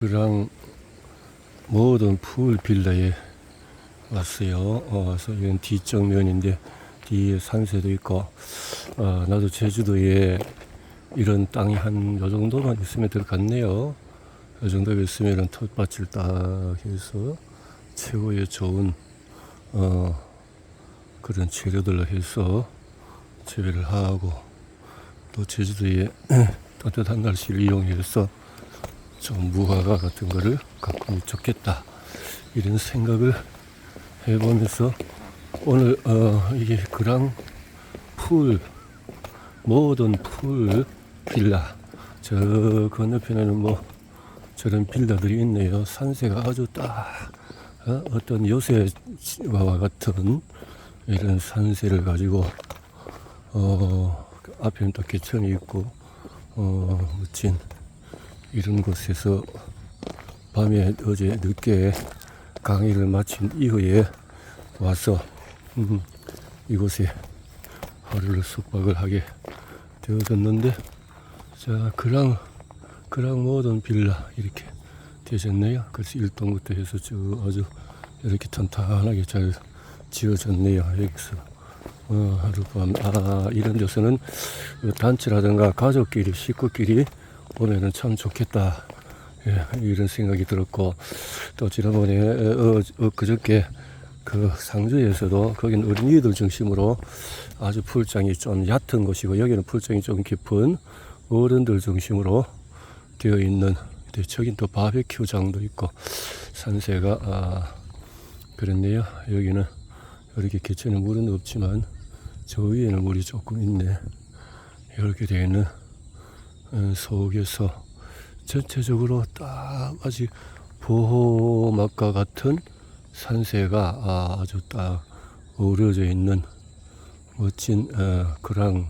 그랑 모든 풀 빌라에 왔어요. 와서 이건 뒤쪽 면인데 뒤에 산세도 있고, 나도 제주도에 이런 땅이 한 요 정도만 있으면 될 것 같네요. 요 정도 있으면 텃밭을 딱 해서 최고의 좋은 그런 재료들로 해서 재배를 하고, 또 제주도의 따뜻한 날씨를 이용해서 좀 무화과 같은 거를 가꾸면 좋겠다, 이런 생각을 해보면서 오늘 이게 그랑 풀, 모든 풀 빌라, 저 건너편에는 뭐 저런 빌라들이 있네요. 산세가 아주 딱 어떤 요새와 같은 이런 산세를 가지고 앞에는 또 개천이 있고 멋진 이런 곳에서 밤에 어제 늦게 강의를 마친 이후에 와서 이곳에 하루를 숙박을 하게 되어졌는데, 자, 그랑 모든 빌라 이렇게 되셨네요. 그래서 1동부터 해서 쭉 아주 이렇게 탄탄하게 잘 지어졌네요. 여기서 하룻밤 이런 데서는 단체라든가 가족끼리 식구끼리 오면은 참 좋겠다, 이런 생각이 들었고, 또 지난번에 그저께 그 상주에서도 거기는 어린이들 중심으로 아주 풀장이 좀 얕은 곳이고, 여기는 풀장이 좀 깊은 어른들 중심으로 되어 있는, 저긴 또 바베큐장도 있고 산세가 그렇네요. 여기는 이렇게 개천에 물은 없지만 저 위에는 물이 조금 있네. 이렇게 되어 있는 속에서 전체적으로 딱 아직 보호막과 같은 산세가 아주 딱 어우러져 있는 멋진 그랑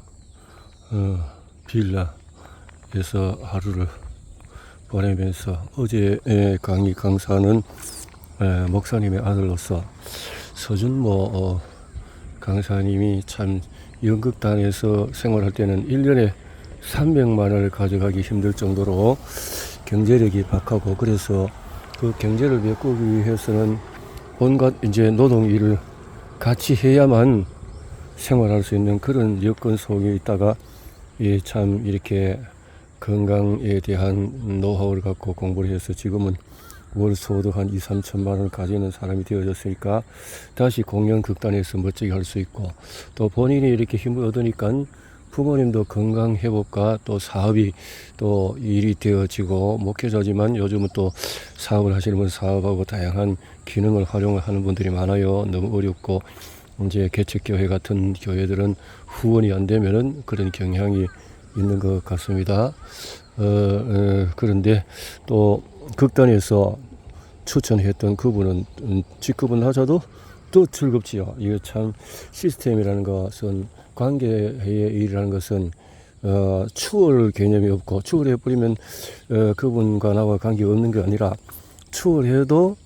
빌라에서 하루를 보내면서, 어제 강사는 목사님의 아들로서 서준모 강사님이 참 연극단에서 생활할 때는 1년에 300만 원을 가져가기 힘들 정도로 경제력이 박하고, 그래서 그 경제를 메꾸기 위해서는 온갖 이제 노동 일을 같이 해야만 생활할 수 있는 그런 여건 속에 있다가, 참 이렇게 건강에 대한 노하우를 갖고 공부를 해서 지금은 월 소득 한 2, 3천만 원을 가지는 사람이 되어졌으니까 다시 공연 극단에서 멋지게 할 수 있고, 또 본인이 이렇게 힘을 얻으니까 부모님도 건강 회복과 또 사업이 또 일이 되어지고, 목회자지만 요즘은 또 사업을 하시는 분 사업하고 다양한 기능을 활용을 하는 분들이 많아요. 너무 어렵고 이제 개척교회 같은 교회들은 후원이 안 되면은 그런 경향이 있는 것 같습니다. 그런데 또 극단에서 추천했던 그분은 직급은 낮아도 또 즐겁지요. 이거 참 시스템이라는 것은, 관계의 일이라는 것은 추월 개념이 없고, 추월해버리면 그분과 나와 관계가 없는 게 아니라, 추월해도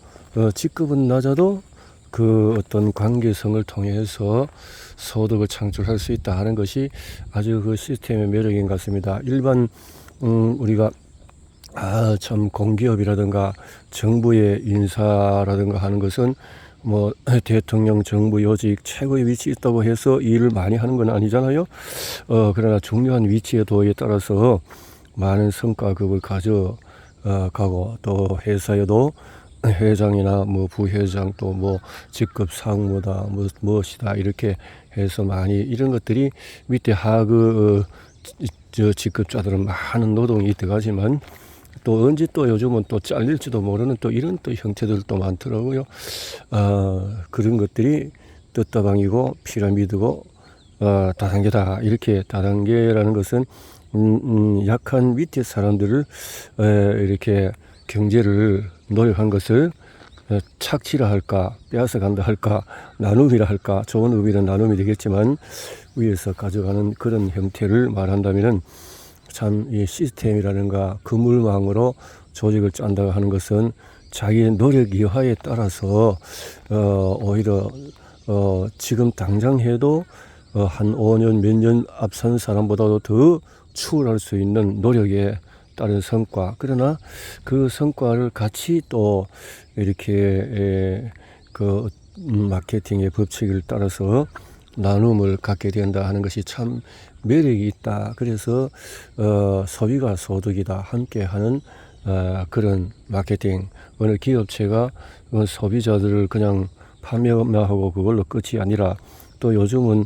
직급은 낮아도 그 어떤 관계성을 통해서 소득을 창출할 수 있다 하는 것이 아주 그 시스템의 매력인 것 같습니다. 일반 우리가 참 공기업이라든가 정부의 인사라든가 하는 것은 뭐 대통령, 정부, 요직 최고의 위치에 있다고 해서 일을 많이 하는 건 아니잖아요. 그러나 중요한 위치에 도에 따라서 많은 성과급을 가져가고, 또 회사에도 회장이나 뭐 부회장, 또 뭐 직급 상무다, 뭐 무엇이다, 이렇게 해서 많이 이런 것들이 밑에 하그 저 직급자들은 많은 노동이 들어가지만, 또 언제 또 요즘은 또 잘릴지도 모르는 또 이런 또 형태들도 많더라고요. 그런 것들이 떴다방이고 피라미드고 다단계다. 이렇게 다단계라는 것은 약한 밑에 사람들을 이렇게 경제를 노력한 것을 착취라 할까, 빼앗아 간다 할까, 나눔이라 할까, 좋은 의미는 나눔이 되겠지만 위에서 가져가는 그런 형태를 말한다면은, 참 이 시스템이라는가 그물망으로 조직을 짠다고 하는 것은 자기의 노력 여하에 따라서 오히려 지금 당장 해도 한 5년 몇 년 앞선 사람보다도 더 추월할 수 있는 노력에 따른 성과, 그러나 그 성과를 같이 또 이렇게 그 마케팅의 법칙을 따라서 나눔을 갖게 된다 하는 것이 참 매력이 있다. 그래서 소비가 소득이다 함께하는 그런 마케팅. 어느 기업체가 소비자들을 그냥 판매만 하고 그걸로 끝이 아니라, 또 요즘은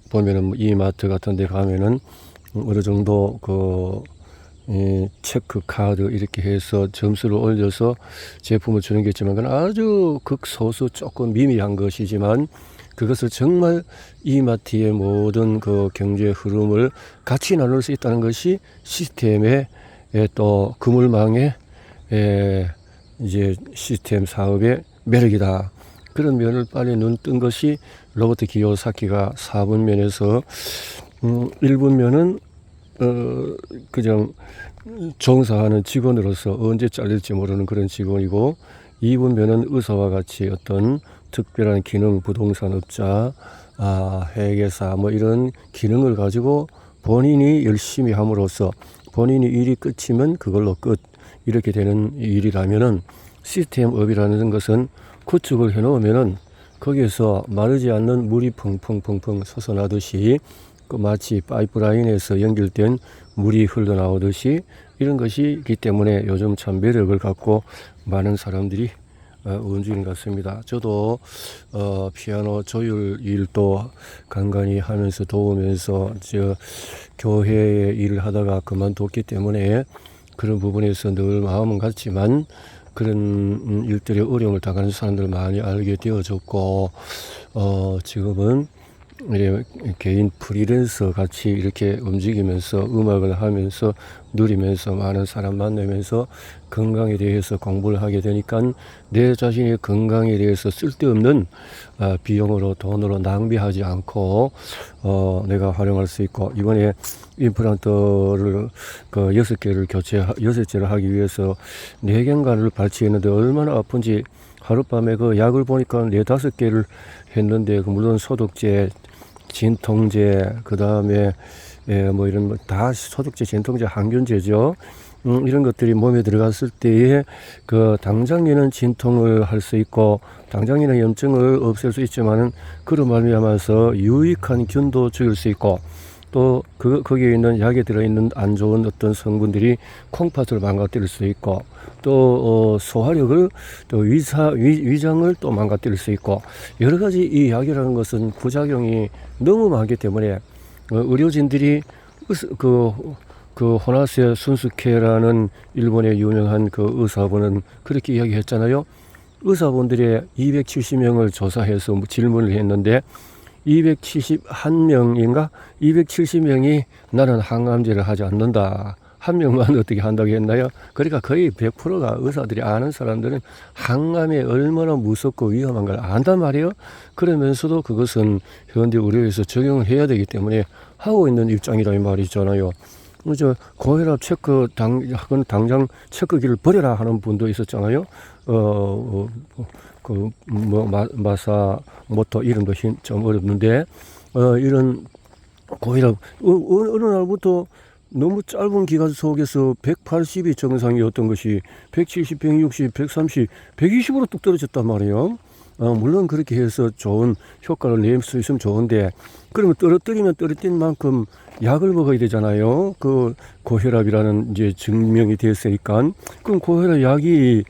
보면은 이마트 같은 데 가면은 어느 정도 체크 카드 이렇게 해서 점수를 올려서 제품을 주는 게 있지만, 그건 아주 극소수 조금 미미한 것이지만, 그것을 정말 이마트의 모든 그 경제 흐름을 같이 나눌 수 있다는 것이 시스템의 또 그물망의 이제 시스템 사업의 매력이다. 그런 면을 빨리 눈 뜬 것이 로버트 기요사키가 4분 면에서 1분 면은 그냥 종사하는 직원으로서 언제 잘릴지 모르는 그런 직원이고, 2분 면은 의사와 같이 어떤 특별한 기능, 부동산업자, 회계사 뭐 이런 기능을 가지고 본인이 열심히 함으로써 본인이 일이 끝이면 그걸로 끝, 이렇게 되는 일이라면은, 시스템업이라는 것은 구축을 해놓으면은 거기에서 마르지 않는 물이 펑펑펑펑 솟아나듯이, 그 마치 파이프라인에서 연결된 물이 흘러나오듯이 이런 것이기 때문에 요즘 참 매력을 갖고 많은 사람들이 원주인 같습니다. 저도 피아노 조율 일도 간간히 하면서 도우면서 교회에 일을 하다가 그만뒀기 때문에 그런 부분에서 늘 마음은 같지만, 그런 일들의 어려움을 당하는 사람들을 많이 알게 되어졌고, 지금은 개인 프리랜서 같이 이렇게 움직이면서 음악을 하면서 누리면서 많은 사람 만나면서 건강에 대해서 공부를 하게 되니까 내 자신의 건강에 대해서 쓸데없는 비용으로 돈으로 낭비하지 않고 내가 활용할 수 있고, 이번에 임플란트를 6개를 하기 위해서 4개인가를 발치했는데 얼마나 아픈지, 하룻밤에 그 약을 보니까 4-5개를 했는데, 물론 소독제, 진통제, 그 다음에 뭐 이런 다 소독제, 진통제, 항균제죠. 이런 것들이 몸에 들어갔을 때에 당장에는 진통을 할 수 있고 당장에는 염증을 없앨 수 있지만은, 그로 말미암아서 유익한 균도 죽일 수 있고, 또 거기에 있는 약에 들어있는 안 좋은 어떤 성분들이 콩팥을 망가뜨릴 수 있고, 또 소화력을, 또 위장을 또 망가뜨릴 수 있고, 여러 가지 이 약이라는 것은 부작용이 너무 많기 때문에 의료진들이 호나세 순스케라는 일본의 유명한 의사분은 그렇게 이야기했잖아요. 의사분들의 270명을 조사해서 질문을 했는데 271명인가 270명이 나는 항암제를 하지 않는다. 한 명만 어떻게 한다고 했나요? 그러니까 거의 100%가 의사들이 아는 사람들은 항암이 얼마나 무섭고 위험한 걸 안단 말이에요. 그러면서도 그것은 현대 의료에서 적용을 해야 되기 때문에 하고 있는 입장이라 이 말이잖아요. 고혈압 체크 당장 체크기를 버려라 하는 분도 있었잖아요. 마사모토 이름도 좀 어렵는데, 이런 고혈압 어느 날부터 너무 짧은 기간 속에서 180이 정상이었던 것이 170, 160, 130, 120으로 뚝 떨어졌단 말이에요. 물론 그렇게 해서 좋은 효과를 낼 수 있으면 좋은데, 그러면 떨어뜨린 만큼 약을 먹어야 되잖아요. 고혈압이라는 이제 증명이 됐으니까. 그럼 고혈압 약이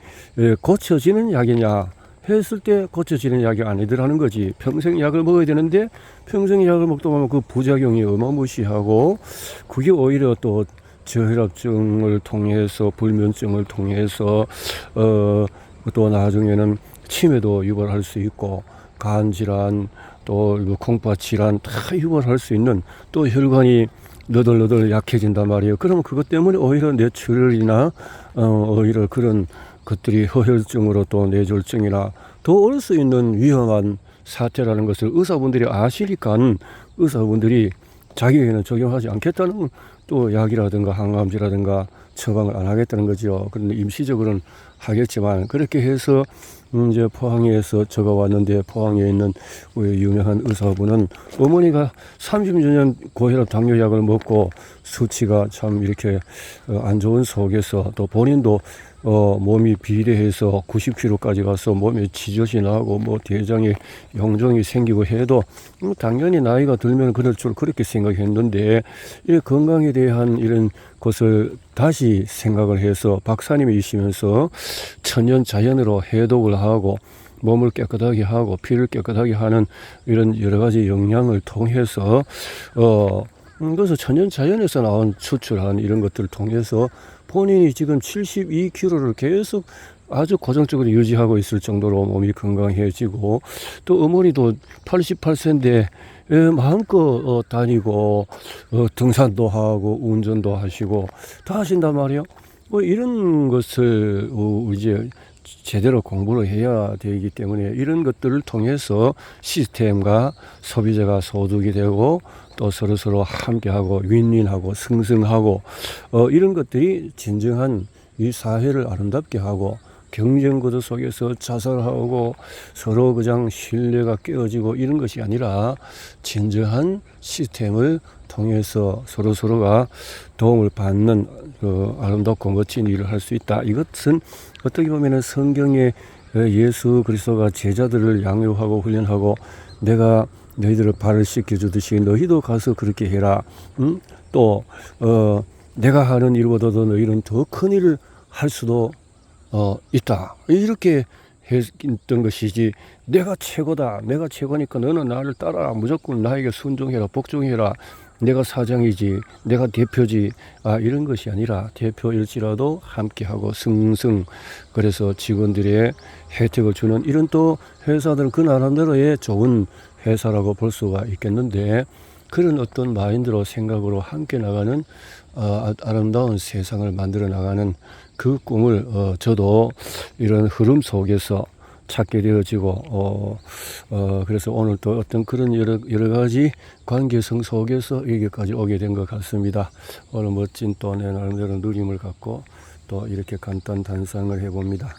고쳐지는 약이냐 했을 때 고쳐지는 약이 아니더라는 거지. 평생 약을 먹어야 되는데 평생 약을 먹다 보면 그 부작용이 어마무시하고, 그게 오히려 또 저혈압증을 통해서, 불면증을 통해서 또 나중에는 치매도 유발할 수 있고, 간질환, 또 콩팥 질환 다 유발할 수 있는, 또 혈관이 너덜너덜 약해진단 말이에요. 그러면 그것 때문에 오히려 뇌출혈이나 오히려 그런 것들이 허혈증으로 또 뇌졸중이나 더 올 수 있는 위험한 사태라는 것을 의사분들이 아시니까 의사분들이 자기에게는 적용하지 않겠다는 또 약이라든가 항암제라든가 처방을 안 하겠다는 거죠. 그런데 임시적으로는 하겠지만 그렇게 해서 이제 포항에서 저가 왔는데 포항에 있는 우리 유명한 의사분은 어머니가 30년 고혈압 당뇨약을 먹고 수치가 참 이렇게 안 좋은 속에서 또 본인도 몸이 비대해서 90kg까지 가서 몸에 지젖이 나고 뭐 대장에 용종이 생기고 해도 당연히 나이가 들면 그럴 줄 그렇게 생각했는데 이 건강에 대한 이런 것을 다시 생각을 해서 박사님이시면서 천연 자연으로 해독을 하고 몸을 깨끗하게 하고 피를 깨끗하게 하는 이런 여러 가지 영양을 통해서 그래서 천연 자연에서 나온 추출한 이런 것들을 통해서 본인이 지금 72kg를 계속 아주 고정적으로 유지하고 있을 정도로 몸이 건강해지고 또 어머니도 88세인데 마음껏 다니고 등산도 하고 운전도 하시고 다 하신단 말이에요. 뭐 이런 것을 이제 제대로 공부를 해야 되기 때문에 이런 것들을 통해서 시스템과 소비자가 소득이 되고 또 서로서로 함께하고 윈윈하고 승승하고 이런 것들이 진정한 이 사회를 아름답게 하고 경쟁 구도 속에서 자살하고 서로 그냥 신뢰가 깨어지고 이런 것이 아니라 진정한 시스템을 통해서 서로서로가 도움을 받는 아름답고 멋진 일을 할 수 있다. 이것은 어떻게 보면 성경에 예수 그리스도가 제자들을 양육하고 훈련하고 내가 너희들을 발을 씻겨주듯이 너희도 가서 그렇게 해라. 또 내가 하는 일보다도 너희는 더 큰 일을 할 수도 있다. 이렇게 했던 것이지 내가 최고다. 내가 최고니까 너는 나를 따라 무조건 나에게 순종해라. 복종해라. 내가 사장이지. 내가 대표지. 이런 것이 아니라 대표일지라도 함께하고 승승. 그래서 직원들의 혜택을 주는 이런 또 회사들은 그 나름대로의 좋은 회사라고 볼 수가 있겠는데 그런 어떤 마인드로 생각으로 함께 나가는 아름다운 세상을 만들어 나가는 그 꿈을 저도 이런 흐름 속에서 찾게 되어지고 그래서 오늘 또 어떤 그런 여러 가지 관계성 속에서 여기까지 오게 된 것 같습니다. 오늘 멋진 또 내 나름대로 누림을 갖고 또 이렇게 간단 단상을 해봅니다.